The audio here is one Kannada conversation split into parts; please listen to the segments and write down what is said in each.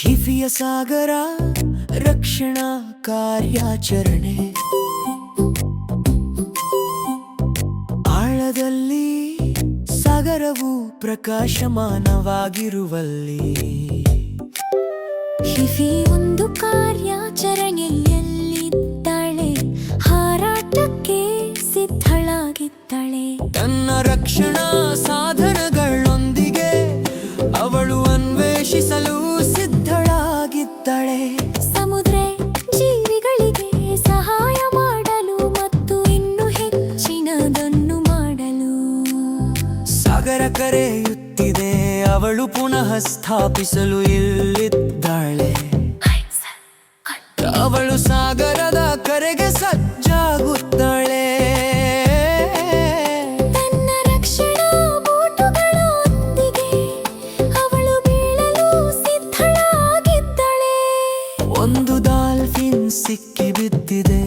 ಖಿಫಿಯ ಸಾಗರ ರಕ್ಷಣಾ ಕಾರ್ಯಾಚರಣೆ. ಆಳದಲ್ಲಿ ಸಾಗರವು ಪ್ರಕಾಶಮಾನವಾಗಿರುವಲ್ಲಿ ಖಿಫಿ ಒಂದು ಕಾರ್ಯಾಚರಣೆಯಲ್ಲಿದ್ದಾಳೆ, ಹಾರಾಟಕ್ಕೆ ಸಿದ್ಧಳಾಗಿದ್ದಾಳೆ. ತನ್ನ ರಕ್ಷಣಾ ಸಾಧನಗಳೊಂದಿಗೆ ಅವಳು ಅನ್ವೇಷಿಸಲು ಸಿದ್ಧಳಾಗಿದ್ದಾಳೆ. ಸಮುದ್ರ ಜೀವಿಗಳಿಗೆ ಸಹಾಯ ಮಾಡಲು ಮತ್ತು ಇನ್ನೂ ಹೆಚ್ಚಿನದನ್ನು ಮಾಡಲು ಸಾಗರ ಕರೆಯುತ್ತಿದೆ, ಅವಳು ಪುನಃ ಸ್ಥಾಪಿಸಲು ಇಲ್ಲಿದ್ದಾಳೆ. ಅವಳು ಸಾಗರದ ಕರೆಗೆ ಸಜ್ಜಾಗುತ್ತಾಳೆ. ತನ್ನ ರಕ್ಷಣಾ ಬೂಟುಗಳೊಂದಿಗೆ ಅವಳು ಬೀಳಲು ಸಿದ್ಧಳಾಗಿದ್ದಾಳೆ. ಒಂದು ಡಾಲ್ಫಿನ್ ಸಿಕ್ಕಿ ಬಿದ್ದಿದೆ,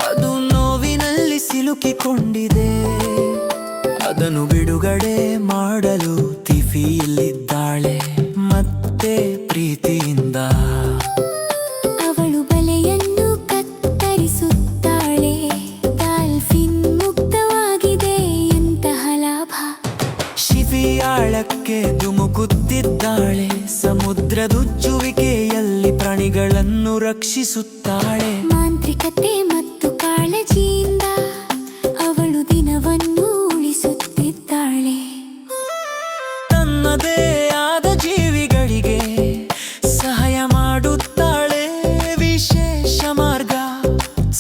ಅದು ನೋವಿನಲ್ಲಿ ಸಿಲುಕಿಕೊಂಡಿದೆ. ಅದನ್ನು ಬಿಡುಗಡೆ ಮಾಡಲು ಖಿಫಿ ಇಲ್ಲಿದ್ದಾಳೆ ಮತ್ತೆ ಪ್ರೀತಿಯಿಂದ. ಅವಳು ಬಲೆಯನ್ನು ಕತ್ತರಿಸುತ್ತಾಳೆ, ಡಾಲ್ಫಿನ್ ಮುಕ್ತವಾಗಿದೆ. ಎಂತಹ ಲಾಭ! ಖಿಫಿ ಆಳಕ್ಕೆ ಧುಮುಕುತ್ತಿದ್ದಾಳೆ, ಸಮುದ್ರದುಜ್ಜುವಿಕೆಯಲ್ಲಿ ಪ್ರಾಣಿಗಳನ್ನು ರಕ್ಷಿಸುತ್ತಾಳೆ. ಮಾಂತ್ರಿಕತೆ ಮತ್ತು ಕಾಳಜಿಯಿಂದ ಅವಳು ದಿನವನ್ನು ಉಳಿಸುತ್ತಿದ್ದಾಳೆ. ತನ್ನದೇ ಆದ ಜೀವಿಗಳಿಗೆ ಸಹಾಯ ಮಾಡುತ್ತಾಳೆ. ವಿಶೇಷ ಮಾರ್ಗ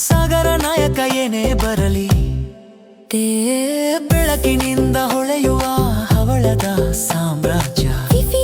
ಸಾಗರ ನಾಯಕ ಏನೇ ಬರಲಿ, ಬೆಳಕಿನಿಂದ ಹೊಳೆಯುವ ಹವಳದ ಸಾಮ್ರಾಜ್ಯ. ಖಿಫಿ